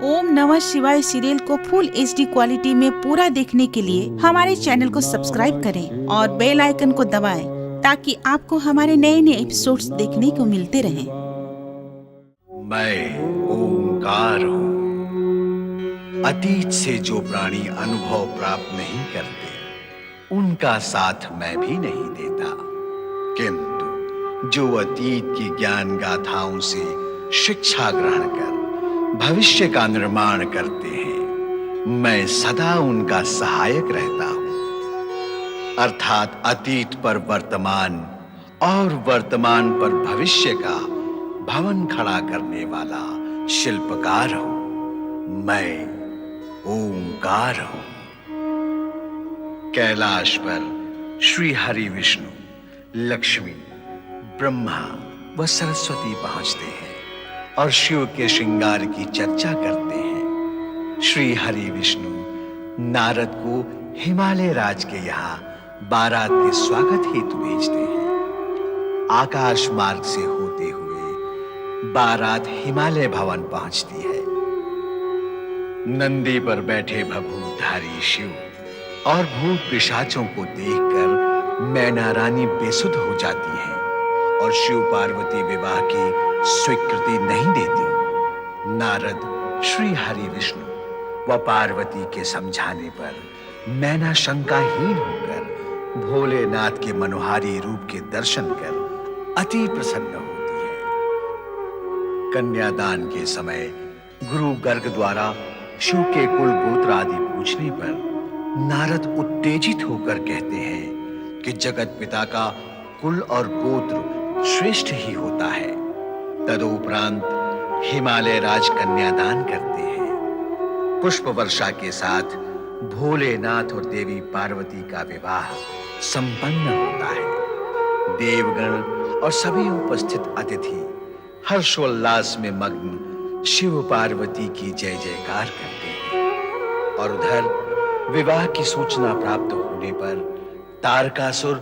ओम नमः शिवाय सीरियल को फुल HD क्वालिटी में पूरा देखने के लिए हमारे चैनल को सब्सक्राइब करें और बेल आइकन को दबाएं ताकि आपको हमारे नए नए एपिसोड्स देखने को मिलते रहें। मैं ओंकार हूँ। अतीत से जो प्राणी अनुभव प्राप्त नहीं करते उनका साथ मैं भी नहीं देता, किंतु जो अतीत की ज्ञान गाथाओं से शिक्षा ग्रहण कर भविष्य का निर्माण करते हैं, मैं सदा उनका सहायक रहता हूं। अर्थात अतीत पर वर्तमान और वर्तमान पर भविष्य का भवन खड़ा करने वाला शिल्पकार हूं। मैं ओंकार हूं। कैलाश पर श्री हरि विष्णु, लक्ष्मी, ब्रह्मा व सरस्वती पहुंचते हैं और शिव के श्रृंगार की चर्चा करते हैं। श्री हरि विष्णु नारद को हिमालय राज के यहाँ बारात के स्वागत हेतु भेजते हैं। आकाश मार्ग से होते हुए बारात हिमालय भवन पहुंचती है। नंदी पर बैठे भभूतधारी शिव और भूत पिशाचों को देखकर मैना रानी बेसुध हो जाती हैं और शिव पार्वती विवाह की स्वीकृति नहीं देती। नारद श्री हरि विष्णु व पार्वती के समझाने पर मैना शंकाहीन होकर भोलेनाथ के मनोहारी रूप के दर्शन कर अति प्रसन्न होती है। कन्यादान के समय गुरु गर्ग द्वारा शिव के कुल गोत्र आदि पूछने पर नारद उत्तेजित होकर कहते हैं कि जगत पिता का कुल और गोत्र श्रेष्ठ ही होता है। तदुपरांत हिमालय राज कन्यादान करते हैं। पुष्प वर्षा के साथ भोलेनाथ और देवी पार्वती का विवाह संपन्न होता है। देवगण और सभी उपस्थित अतिथि हर्षोल्लास में मग्न शिव पार्वती की जय जयकार करते हैं और उधर विवाह की सूचना प्राप्त होने पर तारकासुर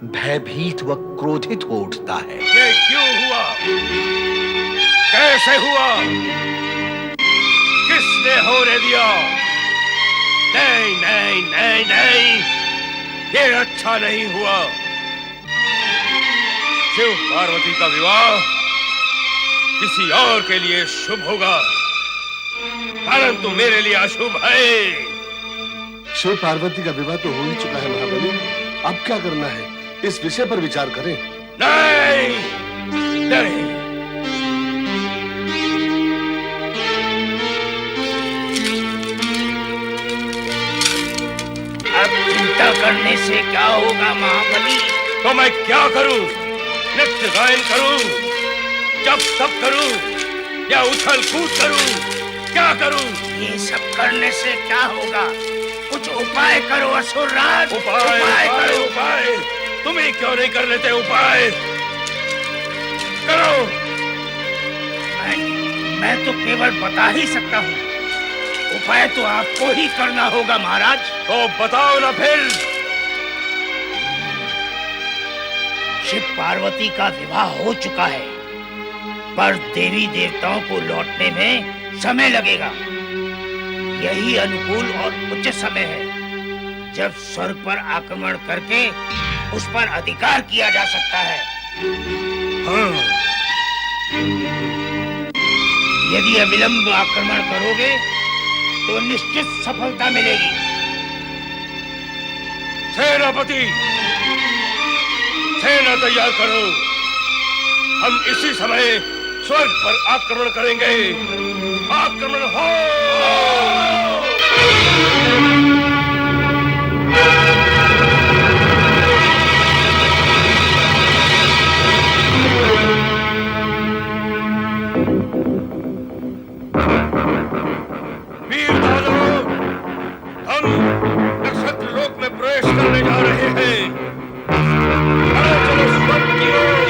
भयभीत व क्रोधित हो उठता है। ये क्यों हुआ? कैसे हुआ? किसने होने दिया? नहीं नहीं नहीं नहीं, ये अच्छा नहीं हुआ। शिव पार्वती का विवाह किसी और के लिए शुभ होगा, परंतु मेरे लिए अशुभ है। शिव पार्वती का विवाह तो हो ही चुका है महाबली, अब क्या करना है इस विषय पर विचार करें। नहीं नहीं, अब चिंता करने से क्या होगा महाबली? तो मैं क्या करूं? नृत्य गायन करूं, जप तप करूं या उछल कूद करूं? क्या करूं? ये सब करने से क्या होगा? कुछ उपाय करो असुरराज। उपाय करो। उपाय तुम्हें क्यों नहीं कर लेते? उपाय करो। मैं तो केवल बता ही सकता हूँ, उपाय तो आपको ही करना होगा महाराज। तो बताओ ना फिर। शिव पार्वती का विवाह हो चुका है, पर देवी देवताओं को लौटने में समय लगेगा। यही अनुकूल और उचित समय है जब स्वर्ग पर आक्रमण करके उस पर अधिकार किया जा सकता है। हाँ। यदि अविलंब आक्रमण करोगे तो निश्चित सफलता मिलेगी। सेनापति, सेना तैयार करो। हम इसी समय स्वर्ग पर आक्रमण करेंगे। आक्रमण हो। वीर दानव, हम नक्षत्र लोक में प्रवेश करने जा रहे हैं। चलो स्वर्ग की ओर।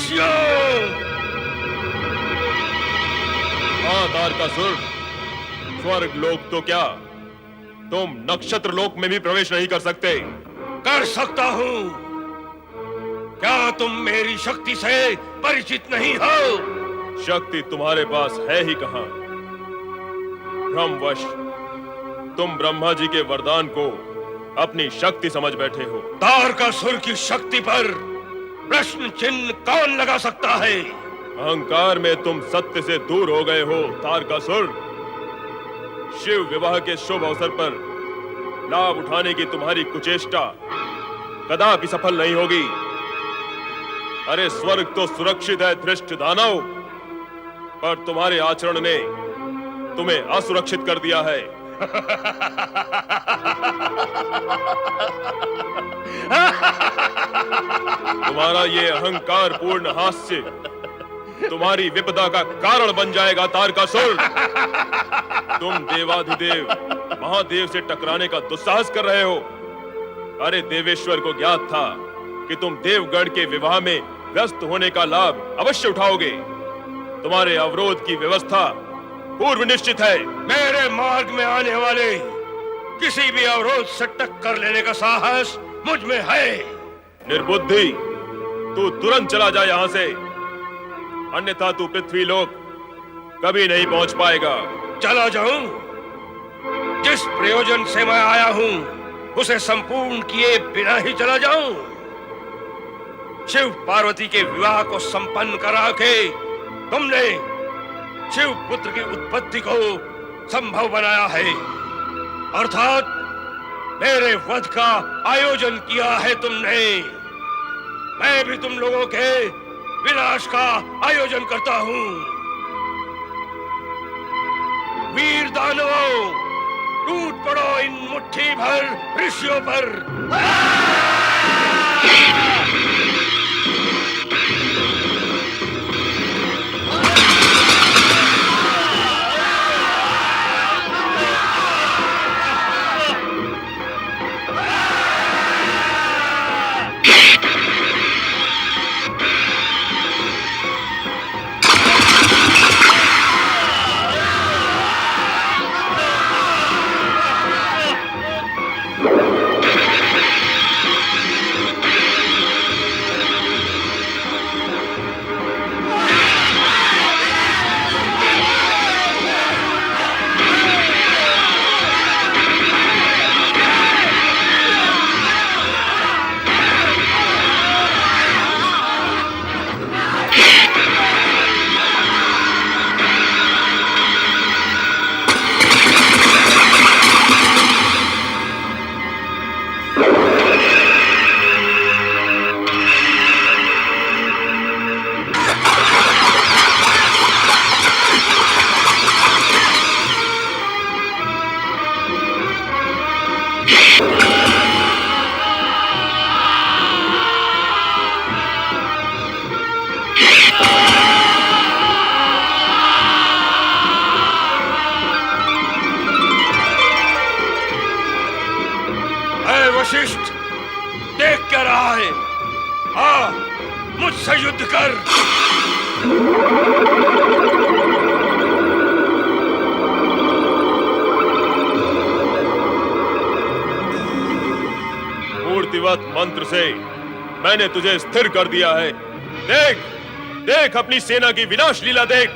ऋषियों! हाँ तारकासुर, स्वर्ग लोक तो क्या, तुम नक्षत्र लोक में भी प्रवेश नहीं कर सकते। कर सकता हूँ। क्या तुम मेरी शक्ति से परिचित नहीं हो? शक्ति तुम्हारे पास है ही कहां? भ्रमवश तुम ब्रह्मा जी के वरदान को अपनी शक्ति समझ बैठे हो। तारकासुर की शक्ति पर प्रश्न चिन्ह कौन लगा सकता है? अहंकार में तुम सत्य से दूर हो गए हो तारकासुर। शिव विवाह के शुभ अवसर पर लाभ उठाने की तुम्हारी कुचेष्टा कदापि सफल नहीं होगी। अरे स्वर्ग तो सुरक्षित है धृष्ट दानव, पर तुम्हारे आचरण ने तुम्हें असुरक्षित कर दिया है। तुम्हारा ये अहंकार पूर्ण हास्य तुम्हारी विपदा का कारण बन जाएगा तारकासुर। तुम देवाधिदेव महादेव से टकराने का दुस्साहस कर रहे हो। अरे देवेश्वर को ज्ञात था कि तुम देवगण के विवाह में व्यस्त होने का लाभ अवश्य उठाओगे। तुम्हारे अवरोध की व्यवस्था पूर्व निश्चित है। मेरे मार्ग में आने वाले किसी भी अवरोध से टक्कर लेने का साहस मुझ में है। निर्बुद्धि, तू तुरंत चला जा यहां से, अन्यथा तू पृथ्वी लोक कभी नहीं पहुंच पाएगा। चला जाऊं? जिस प्रयोजन से मैं आया हूं उसे संपूर्ण किए बिना ही चला जाऊं? शिव पार्वती के विवाह को संपन्न करा के तुमने शिव पुत्र की उत्पत्ति को संभव बनाया है, अर्थात मेरे वध का आयोजन किया है तुमने। मैं भी तुम लोगों के विनाश का आयोजन करता हूं। वीर दानवों, टूट पड़ो इन मुट्ठी भर ऋषियों पर। वशिष्ठ, देख क्या रहा है? आ, मुझसे युद्ध कर। मूर्तिवत मंत्र से मैंने तुझे स्थिर कर दिया है। देख, देख अपनी सेना की विनाश लीला देख।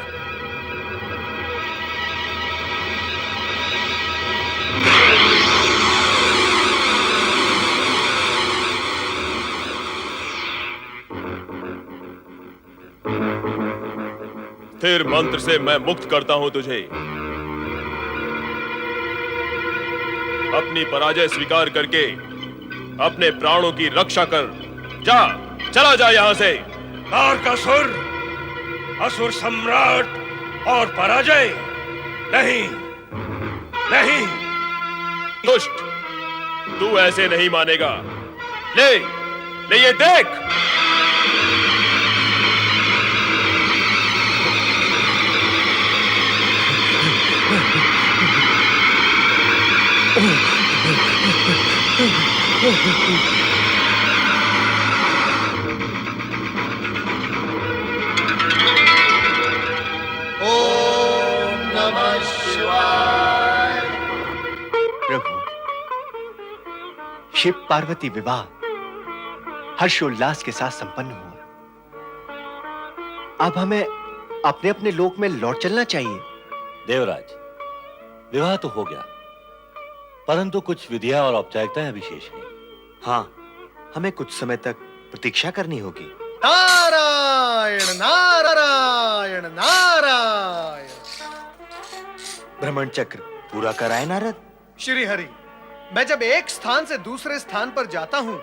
स्थिर मंत्र से मैं मुक्त करता हूं तुझे। अपनी पराजय स्वीकार करके अपने प्राणों की रक्षा कर। जा, चला जा यहां से। तारकासुर, असुर सम्राट और पराजय? नहीं, नहीं। दुष्ट, तू ऐसे नहीं मानेगा। ले, ले ये देख। शिव पार्वती विवाह हर्षोल्लास के साथ संपन्न हुआ। अब हमें अपने अपने लोक में लौट चलना चाहिए। देवराज, विवाह तो हो गया, परंतु कुछ विधियां और औपचारिकताएं अभी शेष हैं। हाँ, हमें कुछ समय तक प्रतीक्षा करनी होगी। नारायण नारायण नारायण। भ्रमण चक्र पूरा कराए नारद। श्री हरि, मैं जब एक स्थान से दूसरे स्थान पर जाता हूँ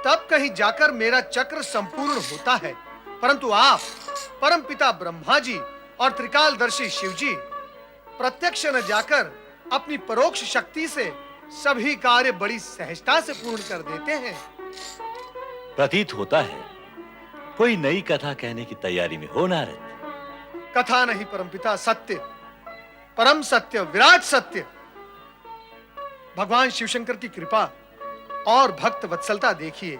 तब कहीं जाकर मेरा चक्र संपूर्ण होता है, परंतु आप परमपिता ब्रह्मा जी और त्रिकालदर्शी शिव जी प्रत्यक्ष न जाकर अपनी परोक्ष शक्ति से सभी कार्य बड़ी सहजता से पूर्ण कर देते हैं। प्रतीत होता है कोई नई कथा कहने की तैयारी में हो नारद। कथा नहीं परमपिता, सत्य, परम सत्य, विराट सत्य। भगवान शिवशंकर की कृपा और भक्त वत्सलता देखिए।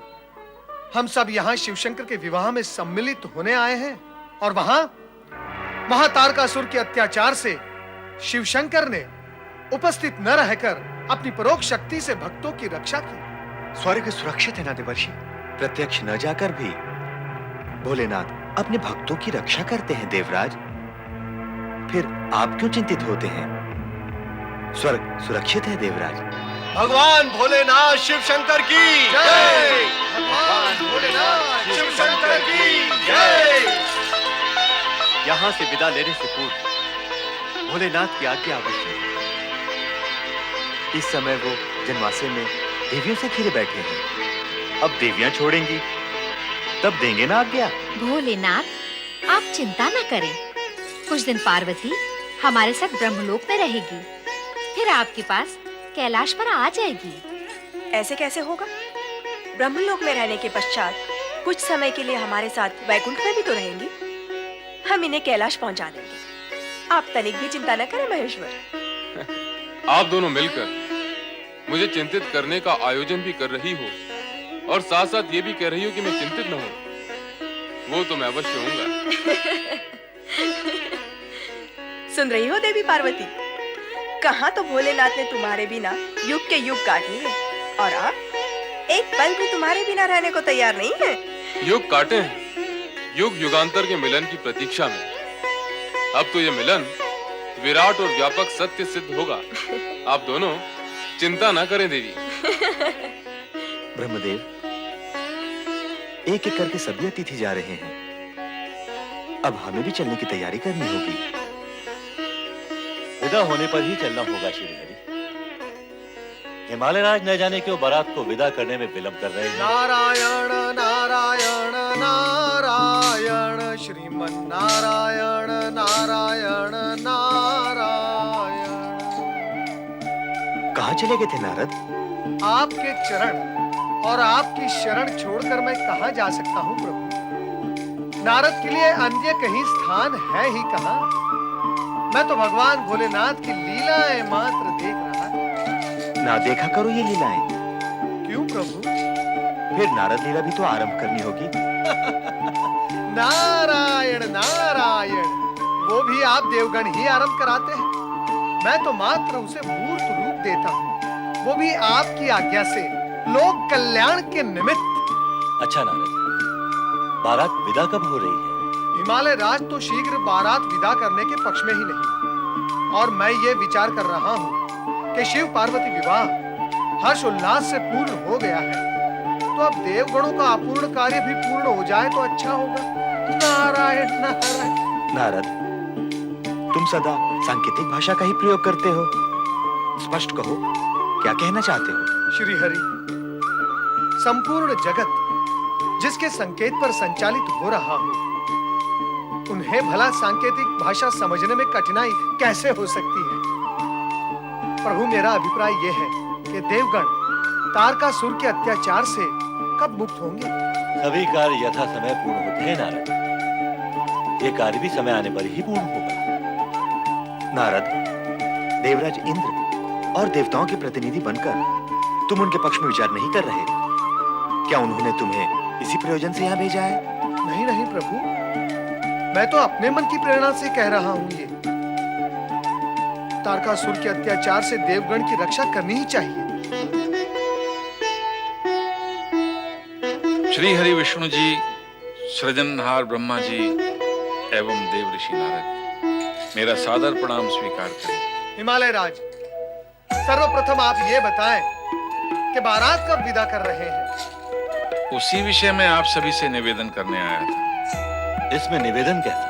हम सब यहाँ शिवशंकर के विवाह में सम्मिलित होने आए हैं और वहां महातारकासुर के अत्याचार से शिवशंकर ने उपस्थित न रहकर अपनी परोक्ष शक्ति से भक्तों की रक्षा की। स्वर्ग सुरक्षित है ना देवर्षि? प्रत्यक्ष न जाकर भी भोलेनाथ अपने भक्तों की रक्षा करते हैं देवराज। फिर आप क्यों चिंतित होते हैं? स्वर्ग सुरक्षित है देवराज। भगवान भोलेनाथ शिव शंकर की जय। भगवान भोलेनाथ शिव शंकर की जय। यहां से विदा लेने से पूर्व भोलेनाथ की आज्ञा अवश्य है। इस समय वो जनवासे में देवियों से घिरे बैठे हैं। अब देवियां छोड़ेंगी तब देंगे ना आज्ञा। भोलेनाथ, आप चिंता न करें। कुछ दिन पार्वती हमारे साथ ब्रह्मलोक में रहेगी, फिर आपके पास कैलाश पर आ जाएगी। ऐसे कैसे होगा? ब्रह्मलोक में रहने के पश्चात कुछ समय के लिए हमारे साथ वैकुंठ में भी तो रहेंगी। हम इन्हें कैलाश पहुंचा देंगे। आप तनिक भी चिंता न करें महेश्वर। आप दोनों मिलकर मुझे चिंतित करने का आयोजन भी कर रही हो और साथ साथ ये भी कह रही हो कि मैं चिंतित न हूं। वो तो मैं अवश्य होऊंगा। सुन रही हो देवी पार्वती, कहाँ तो भोलेनाथ ने तुम्हारे बिना युग के युग काट लिए और आप एक पल भी तुम्हारे बिना रहने को तैयार नहीं है। युग काटे हैं, युग युगांतर के मिलन की प्रतीक्षा में। अब तो ये मिलन विराट और व्यापक सत्य सिद्ध होगा। आप दोनों चिंता ना करें देवी। ब्रह्मदेव, एक एक करके सभी अतिथि जा रहे हैं। अब हमें भी चलने की तैयारी करनी होगी। विदा होने पर ही चलना होगा श्रीहरि। हिमालय राज न जाने क्यों बारात को विदा करने में विलंब कर रहे हैं। नारायण नारायण नारायण श्रीमन नारायण नारायण नारायण। कहाँ चले गए थे नारद? आपके चरण और आपकी शरण छोड़कर मैं कहाँ जा सकता हूँ प्रभु? नारद के लिए अन्य कहीं स्थान है ही कहाँ? मैं तो भगवान भोलेनाथ की लीलाएं मात्र देख रहा। ना देखा करो ये लीलाएं। क्यों प्रभु? फिर नारद लीला भी तो आरंभ करनी होगी। नारायण नारायण, वो भी आप देवगण ही आरंभ कराते हैं। मैं तो मात्र उसे मूर्त रूप देता हूँ, वो भी आपकी आज्ञा से, लोक कल्याण के निमित्त। अच्छा नारद, बारात विदा कब हो रही है? हिमालय राज तो शीघ्र बारात विदा करने के पक्ष में ही नहीं, और मैं ये विचार कर रहा हूँ कि शिव पार्वती विवाह हर्ष उल्लास से पूर्ण हो गया है, तो अब देवगणों का अपूर्ण कार्य भी पूर्ण हो जाए तो अच्छा होगा। नारायण नारायण। नारद, तुम सदा सांकेतिक भाषा का ही प्रयोग करते हो। स्पष्ट कहो, क्या कहना चाहते हो? श्री हरि, संपूर्ण जगत जिसके संकेत पर संचालित हो रहा हो, उन्हें भला सांकेतिक भाषा समझने में कठिनाई कैसे हो सकती है? प्रभु, मेरा अभिप्राय यह है कि देवगण तारकासुर के अत्याचार से कब मुक्त होंगे? सभी कार्य यथा समय पूर्ण होते हैं नारद। ये कार्य भी समय आने पर ही पूर्ण होगा। नारद, देवराज इंद्र और देवताओं के प्रतिनिधि बनकर तुम उनके पक्ष में विचार नहीं कर रहे? क्या उन्होंने तुम्हें इसी प्रयोजन से यहाँ भेजा है? नहीं नहीं प्रभु, मैं तो अपने मन की प्रेरणा से कह रहा हूँ। ये तारकासुर के अत्याचार से देवगण की रक्षा करनी ही चाहिए। श्री हरि विष्णु जी, सृजनहार ब्रह्मा जी एवं देव ऋषि नारद, मेरा सादर प्रणाम स्वीकार करें। हिमालय राज, सर्वप्रथम आप ये बताएं कि बारात कब विदा कर रहे हैं? उसी विषय में आप सभी से निवेदन करने आया था। इसमें निवेदन कैसा?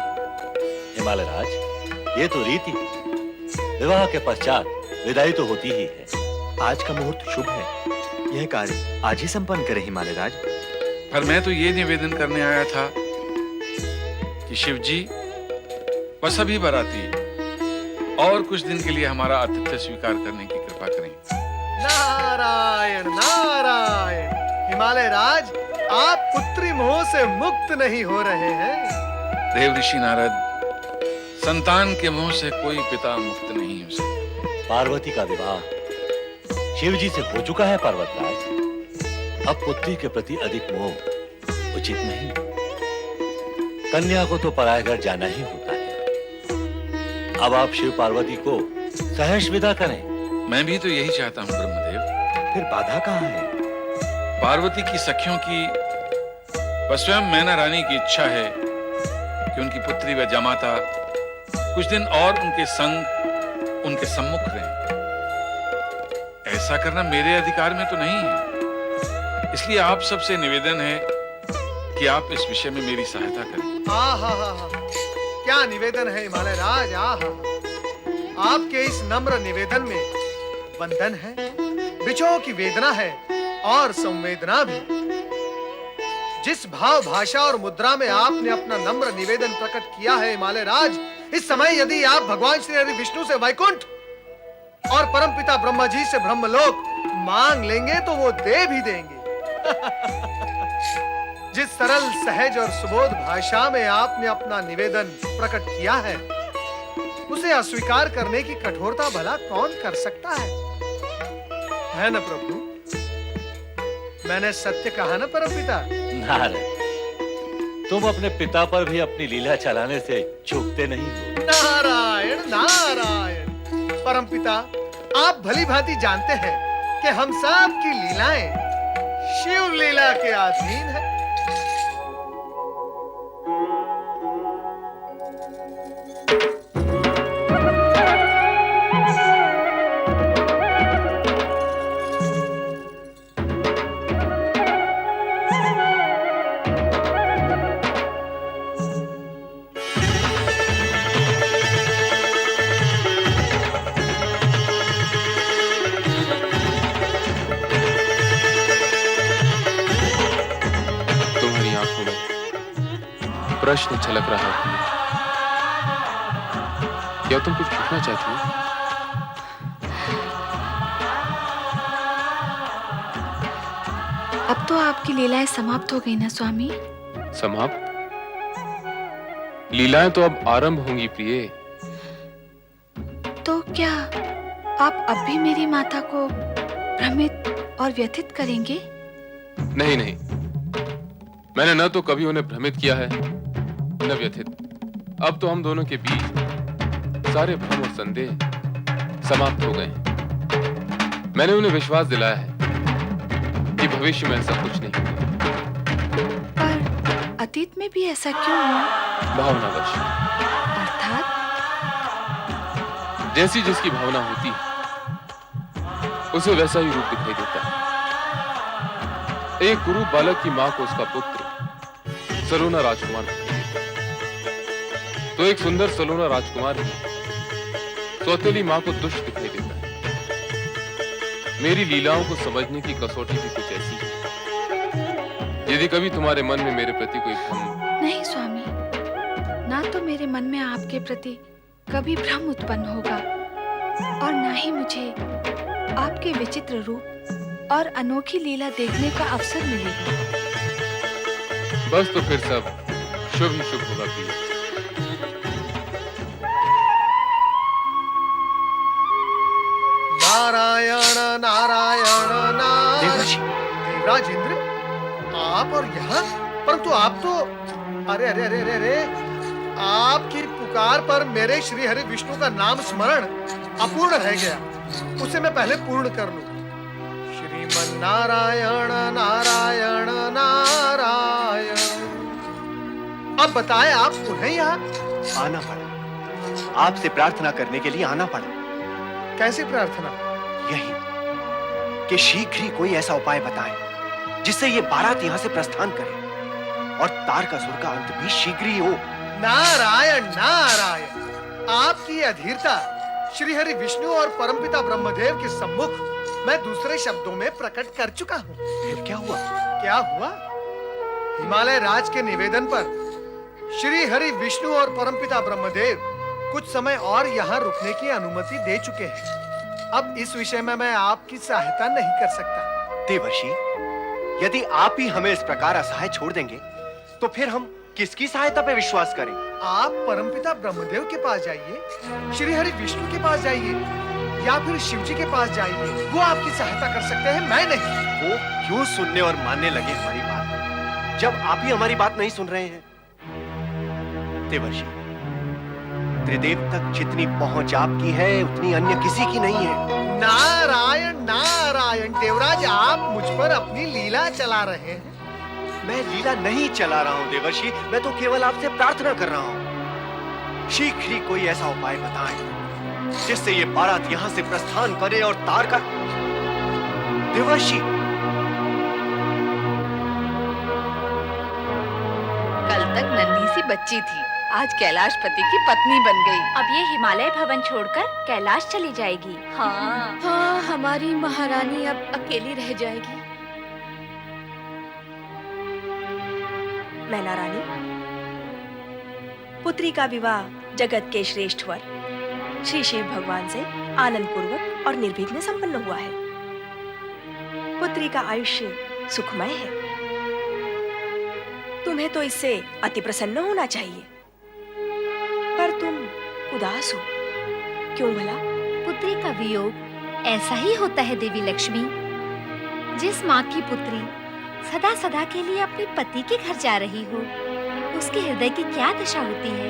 हिमालय राज, ये तो रीति है। विवाह के पश्चात विदाई तो होती ही है। आज का मुहूर्त शुभ है, यह कार्य आज ही संपन्न करें हिमालय राज। पर मैं तो ये निवेदन करने आया था कि शिव जी व सभी बाराती और कुछ दिन के लिए हमारा आतिथ्य स्वीकार करने की कृपा करें। नारायण नारायण। हिमालय राज, आप पुत्री मोह से मुक्त नहीं हो रहे हैं। देव ऋषि नारद, संतान के मोह से कोई पिता मुक्त नहीं हो सकता। पार्वती का विवाह शिव जी से हो चुका है पर्वतराज। अब पुत्री के प्रति अधिक मोह उचित नहीं। कन्या को तो पराये घर जाना ही होता है। अब आप शिव पार्वती को सहर्ष विदा करें। मैं भी तो यही चाहता हूँ ब्रह्मदेव। फिर बाधा कहाँ है? पार्वती की सखियों की व स्वयं मैना रानी की इच्छा है कि उनकी पुत्री व जमाता कुछ दिन और उनके संग, उनके सम्मुख रहें। ऐसा करना मेरे अधिकार में तो नहीं है, इसलिए आप सबसे निवेदन है कि आप इस विषय में मेरी सहायता करें। आहा, क्या निवेदन है हिमालय राज। आहा, आपके इस नम्र निवेदन में बंधन है, बिछोह की वेदना है और संवेदना भी। जिस भाव, भाषा और मुद्रा में आपने अपना नम्र निवेदन प्रकट किया है हिमालय राज, इस समय यदि आप भगवान श्री हरि विष्णु से वैकुंठ और परमपिता ब्रह्मा जी से ब्रह्मलोक मांग लेंगे तो वो दे भी देंगे। जिस सरल, सहज और सुबोध भाषा में आपने अपना निवेदन प्रकट किया है, उसे अस्वीकार करने की कठोरता भला कौन कर सकता है ना प्रभु? मैंने सत्य कहा ना परमपिता? नारद, तुम अपने पिता पर भी अपनी लीला चलाने से चूकते नहीं हो। नारायण नारायण। परमपिता, आप भली भांति जानते हैं कि हम सब की लीलाएं शिव लीला के अधीन है। प्रश्न छलक रहा है। क्या तुम कुछ पूछना चाहती हो? अब तो आपकी लीलाएं समाप्त हो गई ना स्वामी? समाप्त? लीलाएं तो अब आरंभ होंगी प्रिय। तो क्या आप अब भी मेरी माता को भ्रमित और व्यथित करेंगे? नहीं नहीं, मैंने न तो कभी उन्हें भ्रमित किया है न व्यथित। अब तो हम दोनों के बीच सारे भ्रम और संदेह समाप्त हो गए। मैंने उन्हें विश्वास दिलाया है कि भविष्य में ऐसा कुछ नहीं होगा। पर अतीत में भी ऐसा क्यों हुआ? भावनावश। अर्थात? जैसी जिसकी भावना होती है उसे वैसा ही रूप दिखाई देता है। एक कुरूप बालक की मां को उसका पुत्र सलोना राजकुमार दिखाई देता है, तो एक सुंदर सलोना राजकुमार ही सौतेली मां को दुष्ट दिखाई देता है। मेरी लीलाओं को समझने की कसौटी भी कुछ ऐसी है। यदि कभी तुम्हारे मन में मेरे प्रति कोई भ्रम... नहीं स्वामी, ना तो मेरे मन में आपके प्रति कभी भ्रम उत्पन्न होगा और ना ही मुझे आपके विचित्र रूप और अनोखी लीला देखने का अवसर मिलेगा। बस तो फिर सब शुभ ही शुभ होगा प्रिय। नारायण नारायण नारायण। देवराज इंद्र, आप और यहाँ? परंतु आप तो... अरे अरे अरे अरे अरे, आपकी पुकार पर मेरे श्री हरि विष्णु का नाम स्मरण अपूर्ण रह गया, उसे मैं पहले पूर्ण कर लूं। श्रीमन नारायण नारायण नारायण। अब बताएं, आप पुनः यहाँ? आना पड़ा, आपसे प्रार्थना करने के लिए आना पड़ा। कैसे प्रार्थना? यही कि शीघ्र ही कोई ऐसा उपाय बताएं जिससे ये बारात यहाँ से प्रस्थान करे और तारकासुर का अंत भी शीघ्र ही हो। नारायण नारायण, आपकी अधीरता श्री हरि विष्णु और परमपिता ब्रह्मदेव के सम्मुख मैं दूसरे शब्दों में प्रकट कर चुका हूँ। फिर क्या हुआ? क्या हुआ? हिमालय राज के निवेदन पर श्री हरि विष्णु और परमपिता ब्रह्मदेव कुछ समय और यहाँ रुकने की अनुमति दे चुके हैं। अब इस विषय में मैं आपकी सहायता नहीं कर सकता। देवर्षि, यदि आप ही हमें इस प्रकार असहाय छोड़ देंगे तो फिर हम किसकी सहायता पे विश्वास करें? आप परमपिता ब्रह्मदेव के पास जाइए, श्री हरि विष्णु के पास जाइए, या फिर शिव जी के पास जाइए। वो आपकी सहायता कर सकते हैं, मैं नहीं। वो क्यों सुनने और मानने लगे हमारी बात, जब आप ही हमारी बात नहीं सुन रहे हैं? देवर्षि, त्रिदेव तक जितनी पहुंच आपकी है उतनी अन्य किसी की नहीं है। नारायण नारायण, देवराज आप मुझ पर अपनी लीला चला रहे हैं। मैं लीला नहीं चला रहा हूँ देवर्षि, मैं तो केवल आपसे प्रार्थना कर रहा हूँ। शीघ्र ही कोई ऐसा उपाय बताएं जिससे ये बारात यहाँ से प्रस्थान करे और तारका। देवर्षि, कल तक नन्ही सी बच्ची थी, आज कैलाशपति की पत्नी बन गई। अब ये हिमालय भवन छोड़कर कैलाश चली जाएगी। हाँ, हमारी महारानी अब अकेली रह जाएगी। मैना रानी, पुत्री का विवाह जगत के श्रेष्ठ वर श्री शिव भगवान से आनंद पूर्वक और निर्विघ्न संपन्न हुआ है। पुत्री का आयुष्य सुखमय है। तुम्हें तो इससे अति प्रसन्न होना चाहिए, पर तुम उदास हो, क्यों भला? पुत्री का वियोग ऐसा ही होता है देवी लक्ष्मी। जिस माँ की पुत्री सदा सदा के लिए अपने पति के घर जा रही हो, उसके हृदय की क्या दशा होती है,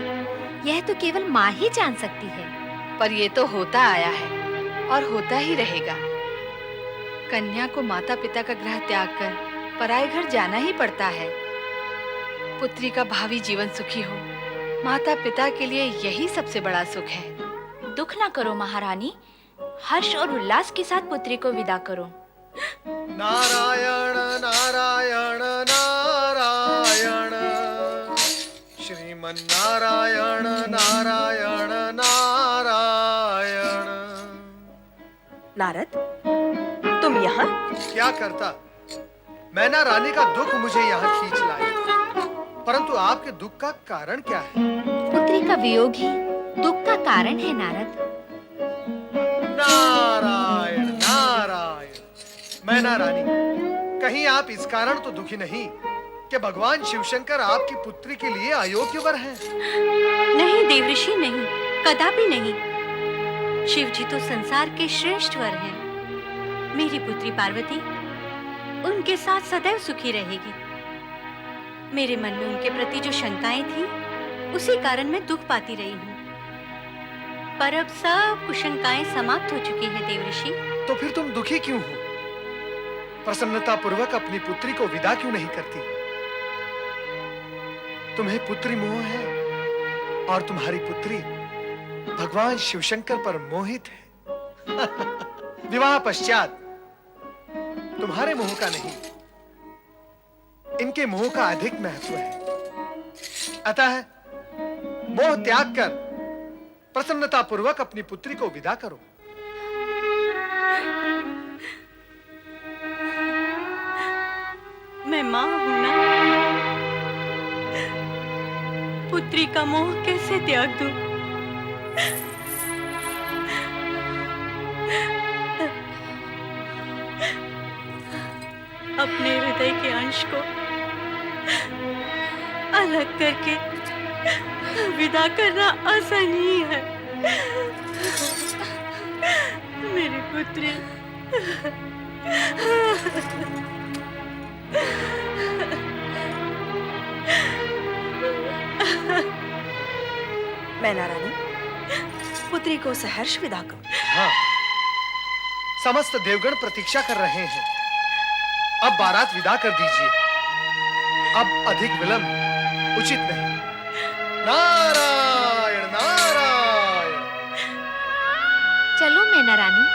यह तो केवल माँ ही जान सकती है। पर ये तो होता आया है और होता ही रहेगा। कन्या को माता पिता का गृह त्याग कर पराये घर जाना ही पड़ता है। पुत्री का भावी जीवन सुखी हो, माता पिता के लिए यही सबसे बड़ा सुख है। दुख ना करो महारानी, हर्ष और उल्लास के साथ पुत्री को विदा करो। नारायण नारायण नारायण, श्रीमन नारायण नारायण नारायण। नारद, तुम यहाँ? क्या करता? मैना रानी का दुख मुझे यहाँ खींच लाया, परंतु आपके दुख का कारण क्या है? पुत्री का वियोग ही दुख का कारण है नारद। नारायण नारायण। मैना रानी, कहीं आप इस कारण तो दुखी नहीं कि भगवान शिवशंकर आपकी पुत्री के लिए अयोग्य वर हैं? नहीं देवऋषि, नहीं, कदापि नहीं। शिव जी तो संसार के श्रेष्ठ वर हैं। मेरी पुत्री पार्वती उनके साथ सदैव सुखी रहेगी। मेरे मन में उनके प्रति जो शंकाएं थी, उसी कारण मैं दुख पाती रही हूँ। पर अब सब कुशंकाएं समाप्त हो चुकी हैं देवऋषि। तो फिर तुम दुखी क्यों हो? प्रसन्नता पूर्वक अपनी पुत्री को विदा क्यों नहीं करती? तुम्हें पुत्री मोह है और तुम्हारी पुत्री भगवान शिवशंकर पर मोहित है। विवाह पश्चात तुम्हारे मोह का नहीं, इनके मोह का अधिक महत्व है। अतः मोह त्याग कर प्रसन्नता पूर्वक अपनी पुत्री को विदा करो। मैं माँ हूं ना, पुत्री का मोह कैसे त्याग दूं? अपने हृदय के अंश को अलग करके विदा करना आसान ही है। मेरी पुत्री, मैना रानी, पुत्री को सहर्ष विदा करो। हाँ, समस्त देवगण प्रतीक्षा कर रहे हैं। अब बारात विदा कर दीजिए। अब अधिक विलंब उचित नहीं। नारायण नारायण। चलो मैना रानी।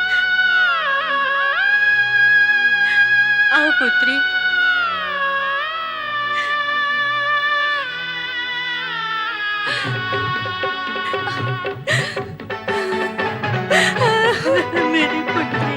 आओ पुत्री। मेरी पुत्री।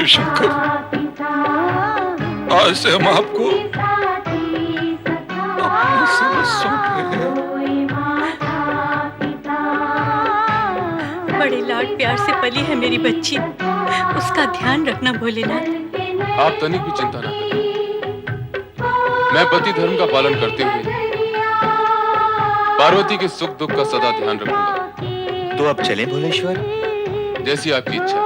शंकर, आज से हम आपको अपना सर्वस्व सौंप रहे हैं। बड़े लाड प्यार से पली है मेरी बच्ची, उसका ध्यान रखना भोलेनाथ। आप तनिक भी चिंता ना करें, मैं पति धर्म का पालन करते हुए पार्वती के सुख दुख का सदा ध्यान रखूंगा। तो अब चलें भोलेश्वर? जैसी आपकी इच्छा।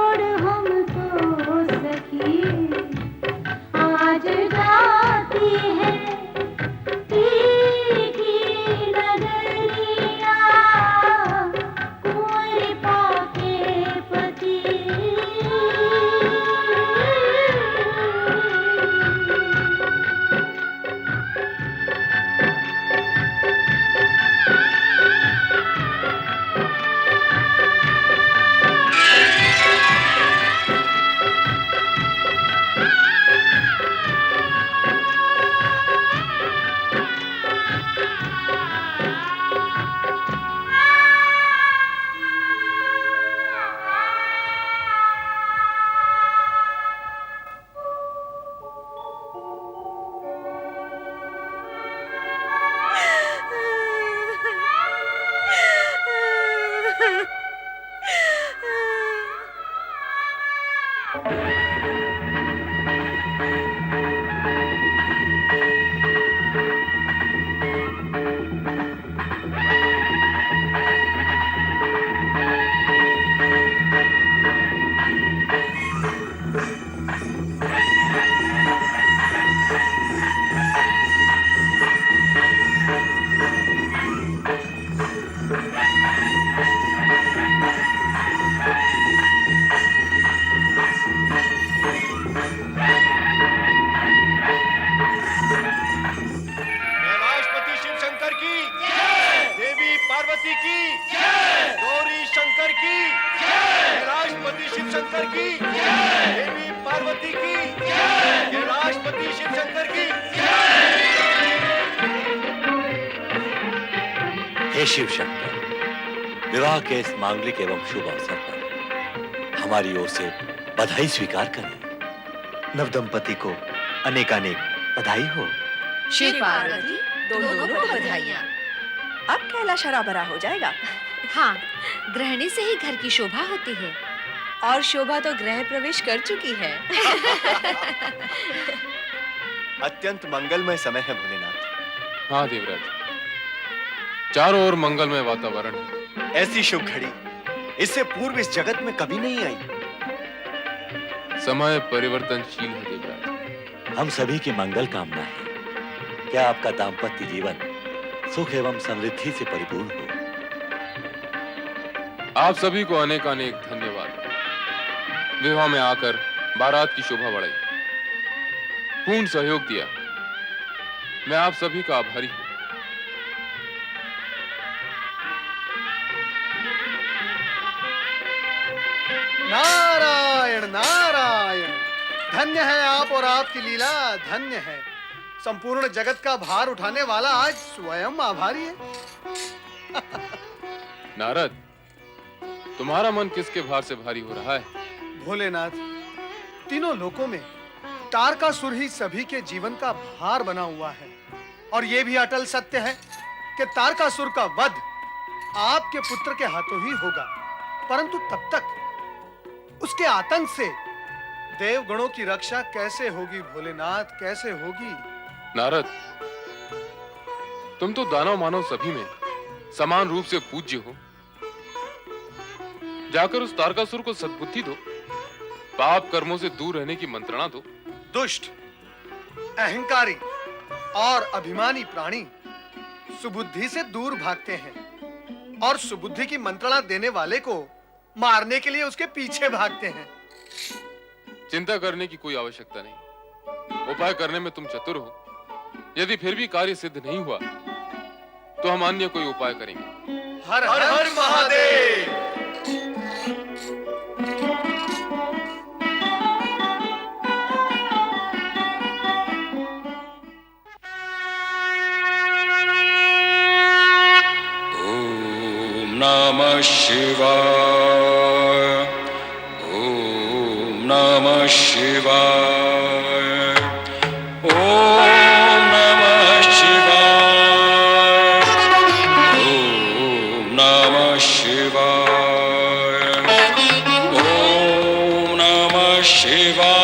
हे शिव शंकर, विवाह के इस मांगलिक एवं शुभ अवसर पर हमारी ओर से बधाई स्वीकार करें। नवदंपति को अनेकानेक बधाई हो। शिव पार्वती दोनों को बधाइयाँ। अब कैलाश हरा भरा हो जाएगा। हाँ, गृहिणी से ही घर की शोभा होती है। और शोभा तो गृह प्रवेश कर चुकी है। अत्यंत मंगलमय समय है भोलेनाथ। हाँ देवराज, चारों ओर मंगलमय वातावरण है। ऐसी शुभ घड़ी इससे पूर्व इस जगत में कभी नहीं आई। समय परिवर्तनशील है देवराज। हम सभी की मंगल कामना है। क्या आपका दाम्पत्य जीवन सुख एवं समृद्धि से परिपूर्ण हो। आप सभी को अनेक अनेक धन्यवाद। विवाह में आकर बारात की शोभा बढ़ाई, पूर्ण सहयोग दिया। मैं आप सभी का आभारी हूं। नारायण नारायण, धन्य है आप और आपकी लीला, धन्य है। संपूर्ण जगत का भार उठाने वाला आज स्वयं आभारी है। नारद, तुम्हारा मन किसके भार से भारी हो रहा है? भोलेनाथ, तीनों लोकों में तारकासुर ही सभी के जीवन का भार बना हुआ है। और यह भी अटल सत्य है कि तारकासुर का वध आपके पुत्र के हाथों ही होगा। परंतु तब तक उसके आतंक से देवगणों की रक्षा कैसे होगी भोलेनाथ, कैसे होगी? नारद, तुम तो दानव मानव सभी में समान रूप से पूज्य हो। जाकर उस तारकासुर को सद्बुद्धि दो, पाप कर्मों से दूर रहने की मंत्रणा दो। दुष्ट, अहंकारी और अभिमानी प्राणी सुबुद्धि से दूर भागते हैं और सुबुद्धि की मंत्रणा देने वाले को मारने के लिए उसके पीछे भागते हैं। चिंता करने की कोई आवश्यकता नहीं। उपाय करने में तुम चतुर हो। यदि फिर भी कार्य सिद्ध नहीं हुआ तो हम अन्य कोई उपाय करेंगे। हर हर, हर महादेव। नमः शिवाय, ओम नमः शिवाय, ओम नमः शिवाय, ओम नमः शिवाय, ओम नमः शिवाय।